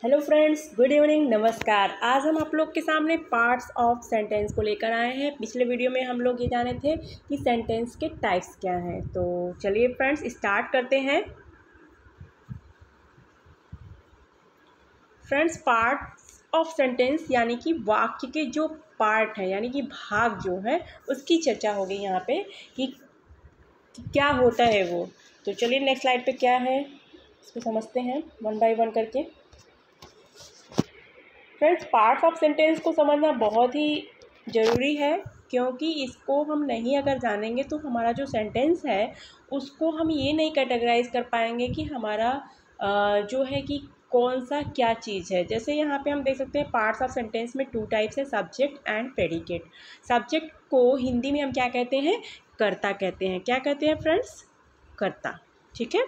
Hello friends, good evening, नमस्कार। आज हम आप लोग के सामने पार्ट्स ऑफ सेंटेंस को लेकर आए हैं। पिछले वीडियो में हम लोग ये जाने थे कि सेंटेंस के टाइप्स क्या हैं। तो चलिए फ्रेंड्स स्टार्ट करते हैं। फ्रेंड्स, पार्ट्स ऑफ सेंटेंस यानी कि वाक्य के जो पार्ट हैं यानी कि भाग जो है उसकी चर्चा हो गई यहाँ पे कि क्या होता है वो। तो चलिए नेक्स्ट स्लाइड पे क्या है इसको समझते हैं वन बाय वन करके। फ्रेंड्स, पार्ट्स ऑफ सेंटेंस को समझना बहुत ही ज़रूरी है, क्योंकि इसको हम नहीं अगर जानेंगे तो हमारा जो सेंटेंस है उसको हम ये नहीं कैटेगराइज कर पाएंगे कि हमारा जो है कि कौन सा क्या चीज़ है। जैसे यहाँ पे हम देख सकते हैं पार्ट्स ऑफ सेंटेंस में टू टाइप्स है, सब्जेक्ट एंड प्रेडिकेट। सब्जेक्ट को हिंदी में हम क्या कहते हैं? कर्ता कहते हैं। क्या कहते हैं फ्रेंड्स? कर्ता। ठीक है।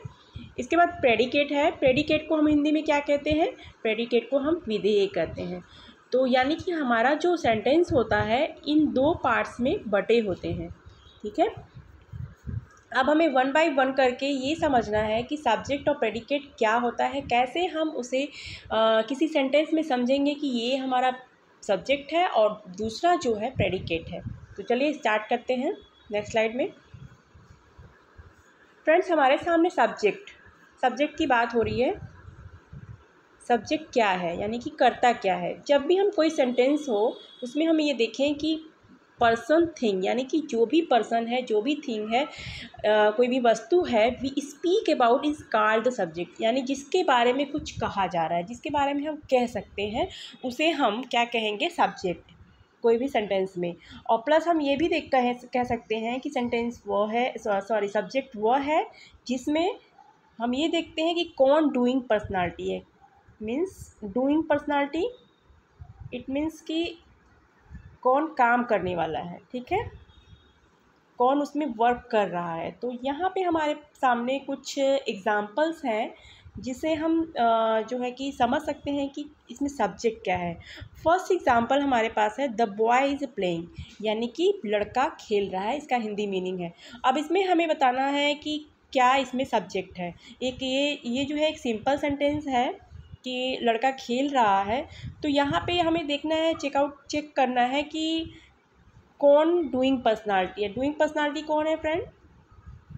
इसके बाद प्रेडिकेट है। प्रेडिकेट को हम हिंदी में क्या कहते हैं? प्रेडिकेट को हम विधेय कहते हैं। तो यानी कि हमारा जो सेंटेंस होता है इन दो पार्ट्स में बटे होते हैं। ठीक है। अब हमें वन बाय वन करके ये समझना है कि सब्जेक्ट और प्रेडिकेट क्या होता है, कैसे हम उसे किसी सेंटेंस में समझेंगे कि ये हमारा सब्जेक्ट है और दूसरा जो है प्रेडिकेट है। तो चलिए स्टार्ट करते हैं नेक्स्ट स्लाइड में। फ्रेंड्स, हमारे सामने सब्जेक्ट की बात हो रही है। सब्जेक्ट क्या है यानी कि कर्ता क्या है। जब भी हम कोई सेंटेंस हो उसमें हम ये देखें कि पर्सन थिंग यानी कि जो भी पर्सन है, जो भी थिंग है, कोई भी वस्तु है, we speak about is called the subject. यानी जिसके बारे में कुछ कहा जा रहा है, जिसके बारे में हम कह सकते हैं, उसे हम क्या कहेंगे? सब्जेक्ट। कोई भी सेंटेंस में। और प्लस हम ये भी कह सकते हैं कि सेंटेंस वो है, सब्जेक्ट वो है जिसमें हम ये देखते हैं कि कौन डूइंग पर्सनालिटी है। Means doing personality, it means कि कौन काम करने वाला है। ठीक है, कौन उसमें वर्क कर रहा है। तो यहाँ पे हमारे सामने कुछ एग्जाम्पल्स हैं जिसे हम जो है कि समझ सकते हैं कि इसमें सब्जेक्ट क्या है। फर्स्ट एग्जाम्पल हमारे पास है द बॉय इज़ प्लेइंग, यानी कि लड़का खेल रहा है, इसका हिंदी मीनिंग है। अब इसमें हमें बताना है कि क्या इसमें सब्जेक्ट है। एक ये जो है एक सिंपल सेंटेंस है कि लड़का खेल रहा है। तो यहाँ पे हमें देखना है, चेक करना है कि कौन डूइंग पर्सनालिटी है। डूइंग पर्सनालिटी कौन है फ्रेंड?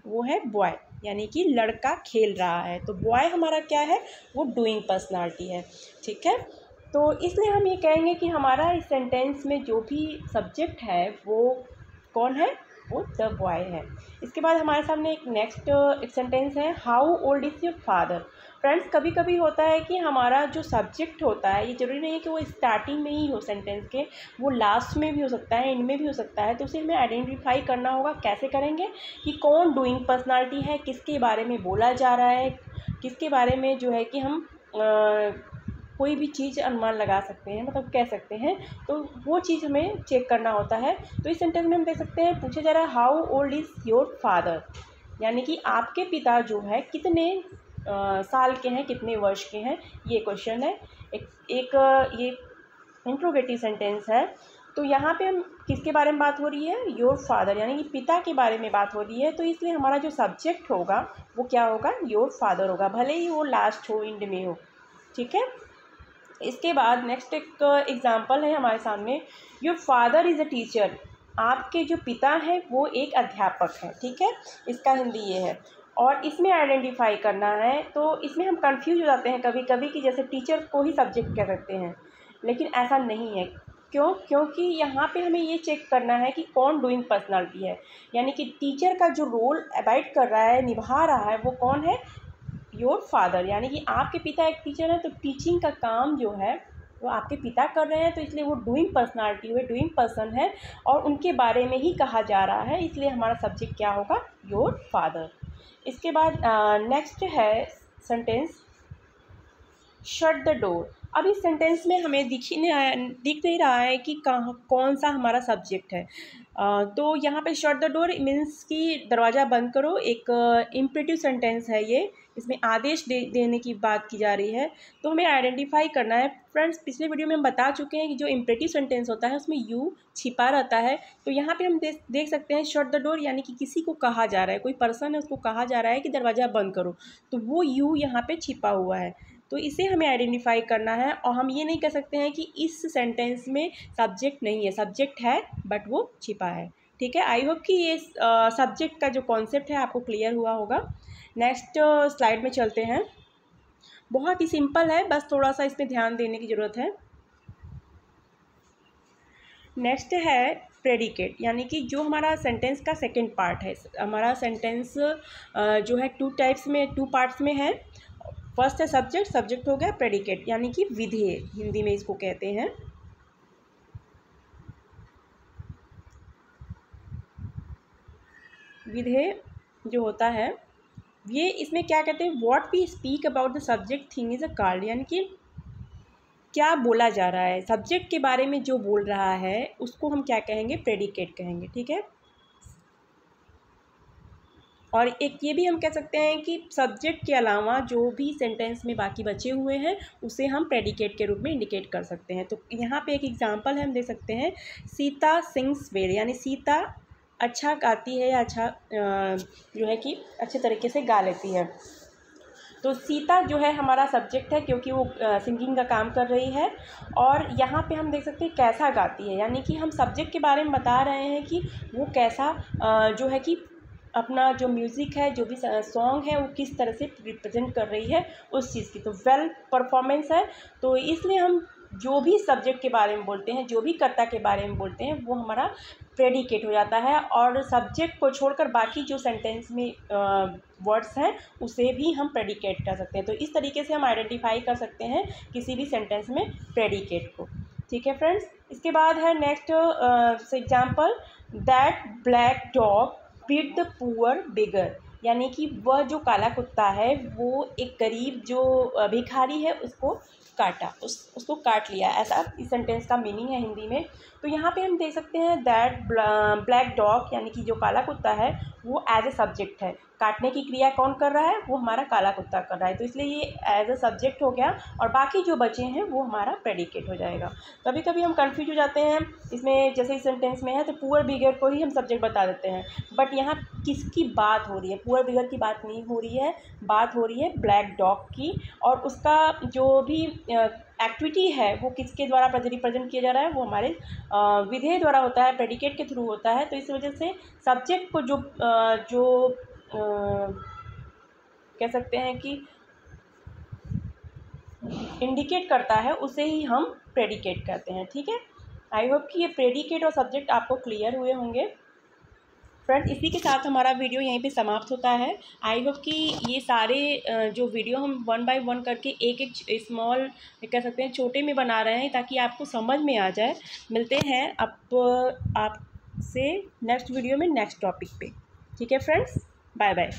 वो है बॉय, यानी कि लड़का खेल रहा है। तो बॉय हमारा क्या है? वो डूइंग पर्सनालिटी है। ठीक है। तो इसलिए हम ये कहेंगे कि हमारा इस सेंटेंस में जो भी सब्जेक्ट है वो कौन है? वो द बॉय है। इसके बाद हमारे सामने एक नेक्स्ट एक सेंटेंस है, how old is your father. Friends, कभी कभी होता है कि हमारा जो सब्जेक्ट होता है, ये ज़रूरी नहीं है कि वो स्टार्टिंग में ही हो सेंटेंस के, वो लास्ट में भी हो सकता है, एंड में भी हो सकता है। तो उसे हमें आइडेंटिफाई करना होगा। कैसे करेंगे? कि कौन डूइंग पर्सनालिटी है, किसके बारे में बोला जा रहा है, किसके बारे में जो है कि हम कोई भी चीज़ अनुमान लगा सकते हैं, मतलब कह सकते हैं। तो वो चीज़ हमें चेक करना होता है। तो इस सेंटेंस में हम देख सकते हैं, पूछा जा रहा है how old is your father, यानी कि आपके पिता जो है कितने साल के हैं, कितने वर्ष के हैं, ये क्वेश्चन है। ये इंट्रोगेटिव सेंटेंस है। तो यहाँ पे हम किसके बारे में बात हो रही है? योर फादर, यानी कि पिता के बारे में बात हो रही है। तो इसलिए हमारा जो सब्जेक्ट होगा वो क्या होगा? योर फादर होगा, भले ही वो लास्ट हो, एंड में हो। ठीक है। इसके बाद नेक्स्ट एक एग्जाम्पल है हमारे सामने, your father is a teacher. आपके जो पिता हैं वो एक अध्यापक हैं। ठीक है, इसका हिंदी ये है। और इसमें आइडेंटिफाई करना है, तो इसमें हम कंफ्यूज हो जाते हैं कभी कभी कि जैसे टीचर को ही सब्जेक्ट कह सकते हैं, लेकिन ऐसा नहीं है। क्यों? क्योंकि यहाँ पे हमें ये चेक करना है कि कौन डूइंग पर्सनालिटी है, यानी कि टीचर का जो रोल अबाइड कर रहा है, निभा रहा है, वो कौन है? Your father. यानी कि आपके पिता एक टीचर है, तो टीचिंग का काम जो है वो आपके पिता कर रहे हैं, तो इसलिए वो डूइंग पर्सनालिटी हुए, डूइंग पर्सन है, और उनके बारे में ही कहा जा रहा है। इसलिए हमारा सब्जेक्ट क्या होगा? Your father. इसके बाद नेक्स्ट है सेंटेंस, शट द डोर। अब इस सेंटेंस में हमें दिख नहीं रहा है कि कौन सा हमारा सब्जेक्ट है। तो यहाँ पे शट द डोर मीन्स कि दरवाज़ा बंद करो। एक इम्परेटिव सेंटेंस है ये, इसमें आदेश देने की बात की जा रही है। तो हमें आइडेंटिफाई करना है। फ्रेंड्स, पिछले वीडियो में हम बता चुके हैं कि जो इम्परेटिव सेंटेंस होता है उसमें यू छिपा रहता है। तो यहाँ पे हम देख सकते हैं शट द डोर, यानी कि किसी को कहा जा रहा है, कोई पर्सन है उसको कहा जा रहा है कि दरवाज़ा बंद करो, तो वो यू यहाँ पे छिपा हुआ है। तो इसे हमें आइडेंटिफाई करना है, और हम ये नहीं कह सकते हैं कि इस सेंटेंस में सब्जेक्ट नहीं है, सब्जेक्ट है बट वो छिपा है। ठीक है, आई होप कि ये सब्जेक्ट का जो कॉन्सेप्ट है आपको क्लियर हुआ होगा। नेक्स्ट स्लाइड में चलते हैं। बहुत ही सिंपल है, बस थोड़ा सा इसमें ध्यान देने की ज़रूरत है। नेक्स्ट है प्रेडिकेट, यानी कि जो हमारा सेंटेंस का सेकंड पार्ट है। हमारा सेंटेंस जो है टू पार्ट्स में है। फर्स्ट है सब्जेक्ट, सब्जेक्ट हो गया प्रेडिकेट यानी कि विधेय, हिंदी में इसको कहते हैं। विधेय जो होता है ये, इसमें क्या कहते हैं, what we speak about the subject thing is a called, यानी कि क्या बोला जा रहा है, सब्जेक्ट के बारे में जो बोल रहा है उसको हम क्या कहेंगे, प्रेडिकेट कहेंगे। ठीक है, और एक ये भी हम कह सकते हैं कि सब्जेक्ट के अलावा जो भी सेंटेंस में बाकी बचे हुए हैं उसे हम प्रेडिकेट के रूप में इंडिकेट कर सकते हैं। तो यहाँ पे एक एग्जांपल है, हम दे सकते हैं, सीता सिंग्स वेल, यानी सीता अच्छा गाती है या अच्छा जो है कि अच्छे तरीके से गा लेती है। तो सीता जो है हमारा सब्जेक्ट है क्योंकि वो सिंगिंग का काम कर रही है, और यहाँ पे हम देख सकते हैं कैसा गाती है, यानी कि हम सब्जेक्ट के बारे में बता रहे हैं कि वो कैसा जो है कि अपना जो म्यूज़िक है, जो भी सॉन्ग है, वो किस तरह से रिप्रेजेंट कर रही है उस चीज़ की। तो वेल परफॉर्मेंस है, तो इसलिए हम जो भी सब्जेक्ट के बारे में बोलते हैं, जो भी कर्ता के बारे में बोलते हैं, वो हमारा प्रेडिकेट हो जाता है, और सब्जेक्ट को छोड़कर बाकी जो सेंटेंस में वर्ड्स हैं उसे भी हम प्रेडिकेट कर सकते हैं। तो इस तरीके से हम आइडेंटिफाई कर सकते हैं किसी भी सेंटेंस में प्रेडिकेट को। ठीक है फ्रेंड्स, इसके बाद है next example, that black dog beat the poor beggar, यानी कि वह जो काला कुत्ता है वो एक गरीब जो भिखारी है उसको काटा, उसको काट लिया, ऐसा इस सेंटेंस का मीनिंग है हिंदी में। तो यहाँ पे हम देख सकते हैं दैट ब्लैक डॉग, यानी कि जो काला कुत्ता है वो एज ए सब्जेक्ट है, काटने की क्रिया कौन कर रहा है, वो हमारा काला कुत्ता कर रहा है, तो इसलिए ये एज ए सब्जेक्ट हो गया, और बाकी जो बचे हैं वो हमारा प्रेडिकेट हो जाएगा। कभी कभी हम कंफ्यूज हो जाते हैं इसमें, जैसे इस सेंटेंस में है तो पुअर बिगर को ही हम सब्जेक्ट बता देते हैं, बट यहाँ किसकी बात हो रही है, पुअर बिगर की बात नहीं हो रही है, बात हो रही है ब्लैक डॉग की, और उसका जो भी एक्टिविटी है वो किसके द्वारा रिप्रेजेंट किया जा रहा है, वो हमारे विधेय द्वारा होता है, प्रेडिकेट के थ्रू होता है। तो इस वजह से सब्जेक्ट को जो कह सकते हैं कि इंडिकेट करता है उसे ही हम प्रेडिकेट कहते हैं। ठीक है, आई होप कि ये प्रेडिकेट और सब्जेक्ट आपको क्लियर हुए होंगे। फ्रेंड, इसी के साथ हमारा वीडियो यहीं पे समाप्त होता है। आई होप कि ये सारे जो वीडियो हम 1 बाय 1 करके एक एक स्मॉल कह सकते हैं छोटे में बना रहे हैं ताकि आपको समझ में आ जाए। मिलते हैं आपसे नेक्स्ट वीडियो में नेक्स्ट टॉपिक पे। ठीक है फ्रेंड्स, बाय बाय।